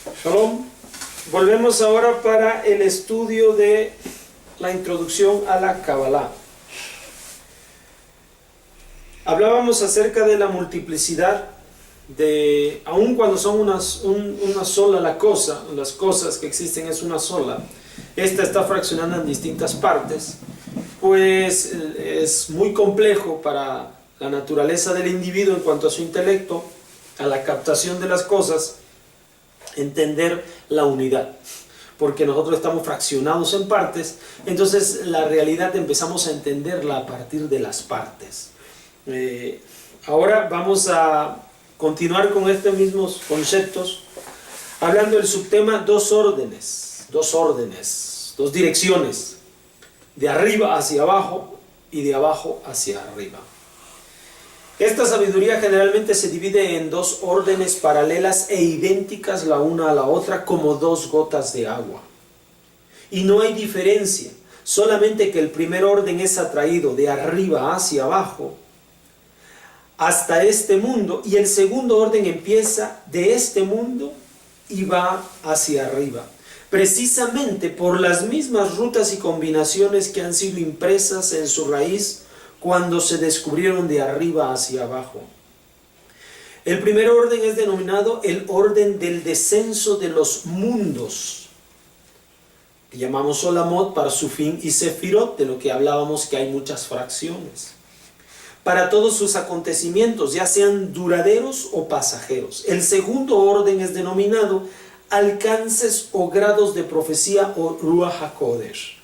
Shalom. Volvemos ahora para el estudio de la introducción a la Kabbalah. Hablábamos acerca de la multiplicidad, de aun cuando son una sola las cosas que existen es una sola, esta está fraccionada en distintas partes, pues es muy complejo para la naturaleza del individuo en cuanto a su intelecto, a la captación de las cosas, entender la unidad, porque nosotros estamos fraccionados en partes, entonces la realidad empezamos a entenderla a partir de las partes. Ahora vamos a continuar con estos mismos conceptos, hablando del subtema dos órdenes, dos direcciones, de arriba hacia abajo y de abajo hacia arriba. Esta sabiduría generalmente se divide en dos órdenes paralelas e idénticas la una a la otra como dos gotas de agua. Y no hay diferencia, solamente que el primer orden es atraído de arriba hacia abajo hasta este mundo y el segundo orden empieza de este mundo y va hacia arriba. Precisamente por las mismas rutas y combinaciones que han sido impresas en su raíz cuando se descubrieron de arriba hacia abajo. El primer orden es denominado el orden del descenso de los mundos, que llamamos Solamot, Parsufim y Sefirot, de lo que hablábamos que hay muchas fracciones, para todos sus acontecimientos, ya sean duraderos o pasajeros. El segundo orden es denominado alcances o grados de profecía o Ruach HaKodesh.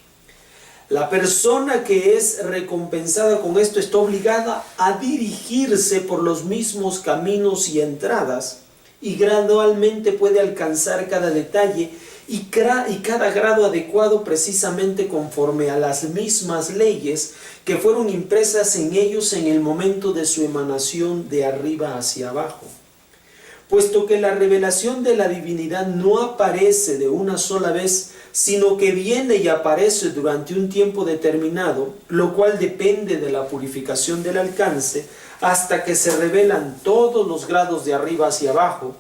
La persona que es recompensada con esto está obligada a dirigirse por los mismos caminos y entradas y gradualmente puede alcanzar cada detalle y cada grado adecuado precisamente conforme a las mismas leyes que fueron impresas en ellos en el momento de su emanación de arriba hacia abajo. Puesto que la revelación de la divinidad no aparece de una sola vez, sino que viene y aparece durante un tiempo determinado, lo cual depende de la purificación del alcance, hasta que se revelan todos los grados de arriba hacia abajo,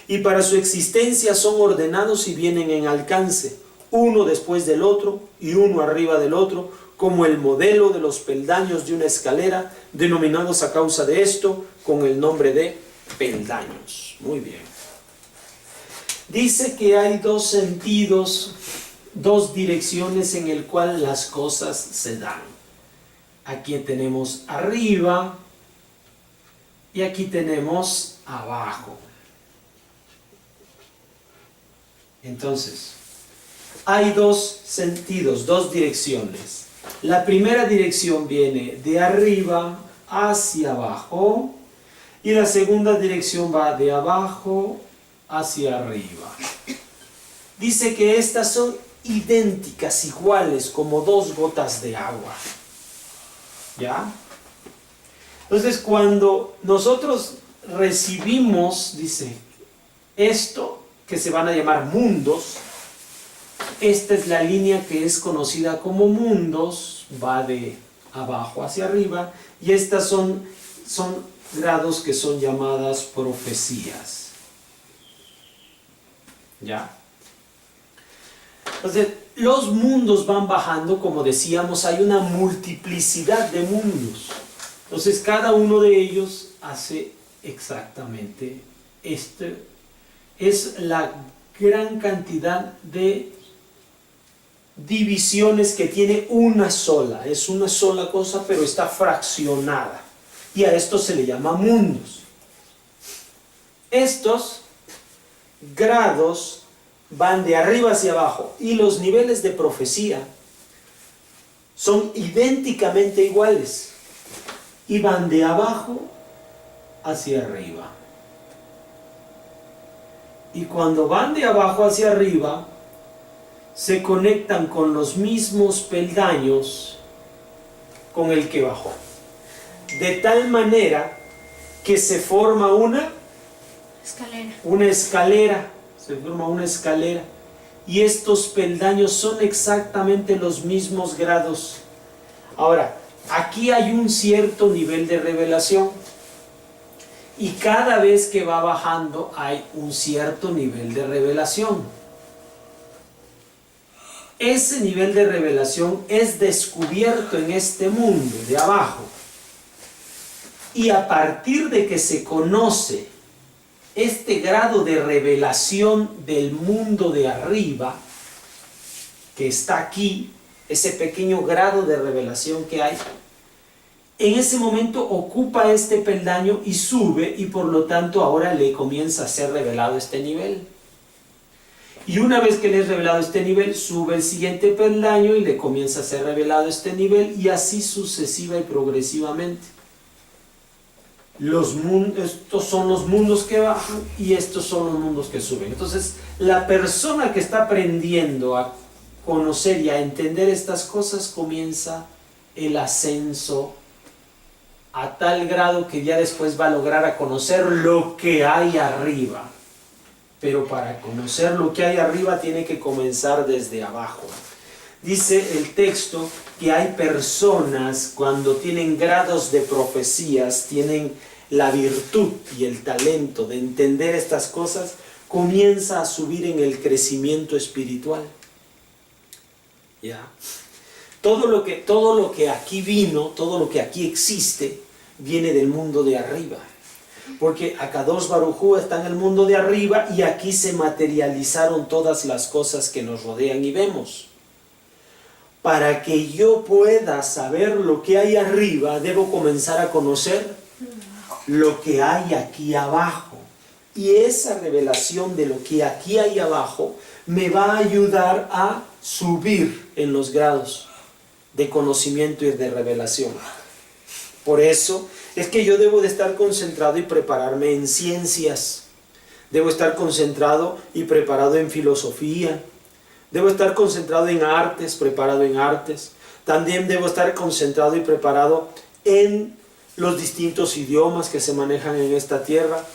y para su existencia son ordenados y vienen en alcance, uno después del otro y uno arriba del otro, como el modelo de los peldaños de una escalera, denominados a causa de esto con el nombre de peldaños. Muy bien. Dice que hay dos sentidos, dos direcciones en el cual las cosas se dan. Aquí tenemos arriba y aquí tenemos abajo. Entonces, hay dos sentidos, dos direcciones. La primera dirección viene de arriba hacia abajo y la segunda dirección va de abajo hacia arriba. Dice que estas son idénticas, iguales, como dos gotas de agua. ¿Ya? Entonces, cuando nosotros recibimos, dice, esto que se van a llamar mundos, esta es la línea que es conocida como mundos, va de abajo hacia arriba, y estas son grados que son llamadas profecías. ¿Ya? Entonces, los mundos van bajando, como decíamos, hay una multiplicidad de mundos. Entonces, cada uno de ellos hace exactamente esto. Es la gran cantidad de divisiones que tiene una sola. Es una sola cosa, pero está fraccionada. Y a esto se le llama mundos. Estos grados van de arriba hacia abajo y los niveles de profecía son idénticamente iguales y van de abajo hacia arriba. Y cuando van de abajo hacia arriba se conectan con los mismos peldaños con el que bajó, de tal manera que se forma una escalera. Se forma una escalera y estos peldaños son exactamente los mismos grados. Ahora, aquí hay un cierto nivel de revelación Y cada vez que va bajando hay un cierto nivel de revelación. Ese nivel de revelación es descubierto en este mundo de abajo. Y a partir de que se conoce este grado de revelación del mundo de arriba, que está aquí, ese pequeño grado de revelación que hay, en ese momento ocupa este peldaño y sube, y por lo tanto ahora le comienza a ser revelado este nivel. Y una vez que le es revelado este nivel, sube el siguiente peldaño y le comienza a ser revelado este nivel, y así sucesiva y progresivamente. Estos son los mundos que bajan y estos son los mundos que suben. Entonces, la persona que está aprendiendo a conocer y a entender estas cosas comienza el ascenso a tal grado que ya después va a lograr a conocer lo que hay arriba. Pero para conocer lo que hay arriba tiene que comenzar desde abajo. Dice el texto que hay personas cuando tienen grados de profecías, tienen la virtud y el talento de entender estas cosas, comienza a subir en el crecimiento espiritual. ¿Ya? Todo lo que aquí vino, todo lo que aquí existe, viene del mundo de arriba. Porque Akadosh Baruj Hu está en el mundo de arriba y aquí se materializaron todas las cosas que nos rodean y vemos. Para que yo pueda saber lo que hay arriba, debo comenzar a conocer lo que hay aquí abajo. Y esa revelación de lo que aquí hay abajo me va a ayudar a subir en los grados de conocimiento y de revelación. Por eso es que yo debo de estar concentrado y prepararme en ciencias. Debo estar concentrado y preparado en filosofía. Debo estar concentrado en artes, preparado en artes. También debo estar concentrado y preparado en los distintos idiomas que se manejan en esta tierra.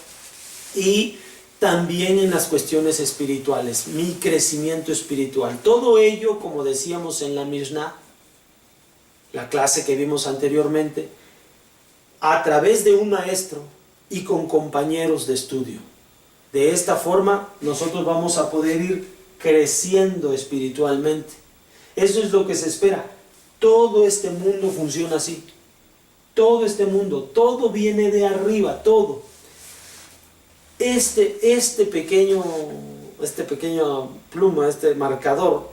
Y también en las cuestiones espirituales, mi crecimiento espiritual. Todo ello, como decíamos en la Mishnah, la clase que vimos anteriormente, a través de un maestro y con compañeros de estudio. De esta forma nosotros vamos a poder ir creciendo espiritualmente. Eso es lo que se espera. Todo este mundo funciona así. Todo este mundo, todo viene de arriba, todo. Este pequeño pluma, este marcador,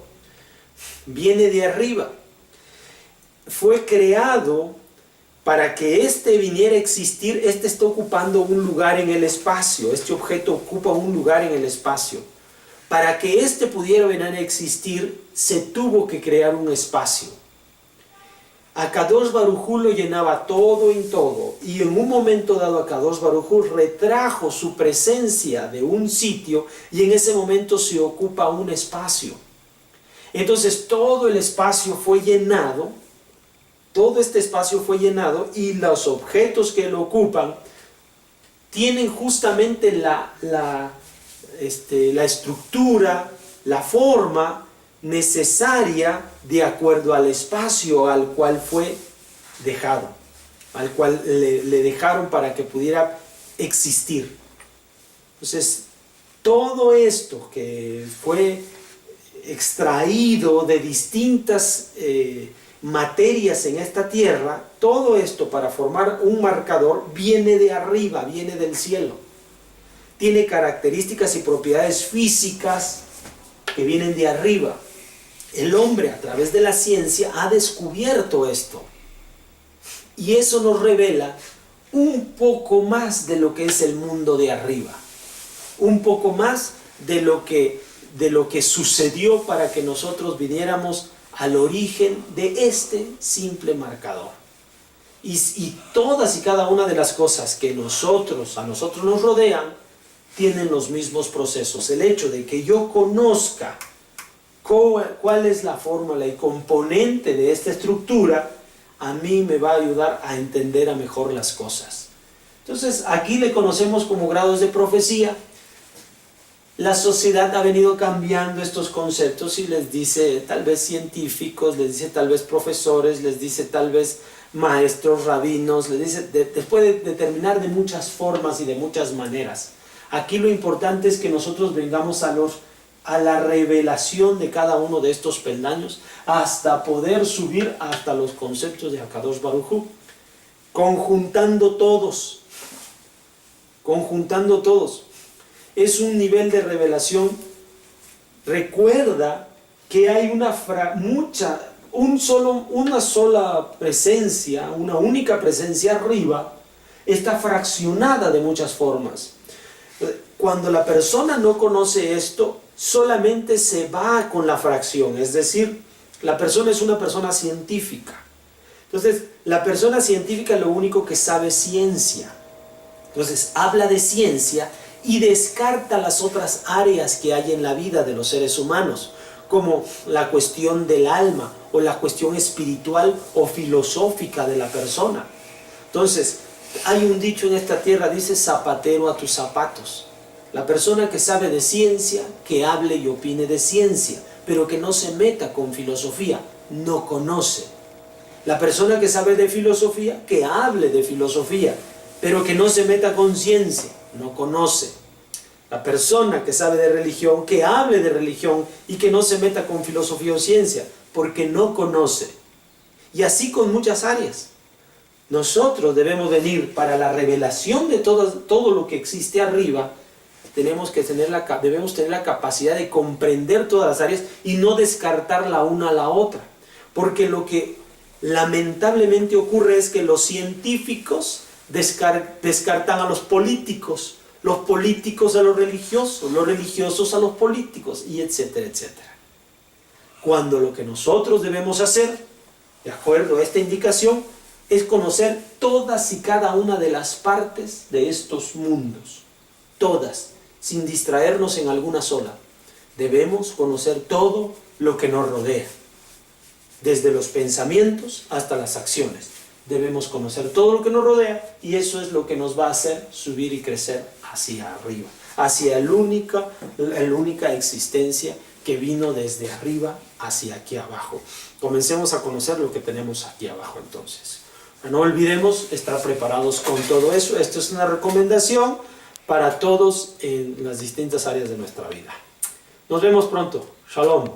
viene de arriba. Fue creado para que este viniera a existir. Este está ocupando un lugar en el espacio. Este objeto ocupa un lugar en el espacio. Para que este pudiera venir a existir, se tuvo que crear un espacio. Akadosh Baruj Hu lo llenaba todo en todo, y en un momento dado Akadosh Baruj Hu retrajo su presencia de un sitio, y en ese momento se ocupa un espacio. Entonces todo el espacio fue llenado, todo este espacio fue llenado, y los objetos que lo ocupan tienen justamente la estructura, la forma necesaria de acuerdo al espacio al cual fue dejado, al cual le dejaron para que pudiera existir. Entonces, todo esto que fue extraído de distintas materias en esta tierra, todo esto para formar un marcador viene de arriba, viene del cielo. Tiene características y propiedades físicas que vienen de arriba. El hombre, a través de la ciencia, ha descubierto esto. Y eso nos revela un poco más de lo que es el mundo de arriba. Un poco más de lo que sucedió para que nosotros viniéramos al origen de este simple marcador. Y todas y cada una de las cosas que a nosotros nos rodean tienen los mismos procesos. El hecho de que yo conozca cuál es la fórmula y componente de esta estructura, a mí me va a ayudar a entender mejor las cosas. Entonces, aquí le conocemos como grados de profecía. La sociedad ha venido cambiando estos conceptos y les dice tal vez científicos, les dice tal vez profesores, les dice tal vez maestros, rabinos, les dice, puede determinar de muchas formas y de muchas maneras. Aquí lo importante es que nosotros vengamos a la revelación de cada uno de estos peldaños hasta poder subir hasta los conceptos de Akadosh Baruj Hu, conjuntando todos. Es un nivel de revelación. Recuerda que hay una sola presencia, una única presencia arriba, está fraccionada de muchas formas. Cuando la persona no conoce esto, solamente se va con la fracción, es decir, la persona es una persona científica. Entonces, la persona científica lo único que sabe es ciencia. Entonces, habla de ciencia y descarta las otras áreas que hay en la vida de los seres humanos, como la cuestión del alma o la cuestión espiritual o filosófica de la persona. Entonces, hay un dicho en esta tierra, dice zapatero a tus zapatos. La persona que sabe de ciencia, que hable y opine de ciencia, pero que no se meta con filosofía, no conoce. La persona que sabe de filosofía, que hable de filosofía, pero que no se meta con ciencia, no conoce. La persona que sabe de religión, que hable de religión y que no se meta con filosofía o ciencia, porque no conoce. Y así con muchas áreas. Nosotros debemos venir para la revelación de todo lo que existe arriba. Debemos tener la capacidad de comprender todas las áreas y no descartar la una a la otra. Porque lo que lamentablemente ocurre es que los científicos descartan a los políticos a los religiosos a los políticos, y etcétera, etcétera. Cuando lo que nosotros debemos hacer, de acuerdo a esta indicación, es conocer todas y cada una de las partes de estos mundos. Todas, sin distraernos en alguna sola. Debemos conocer todo lo que nos rodea, desde los pensamientos hasta las acciones. Debemos conocer todo lo que nos rodea y eso es lo que nos va a hacer subir y crecer hacia arriba, hacia la única existencia que vino desde arriba hacia aquí abajo. Comencemos a conocer lo que tenemos aquí abajo entonces. No olvidemos estar preparados con todo eso. Esto es una recomendación para todos en las distintas áreas de nuestra vida. Nos vemos pronto. Shalom.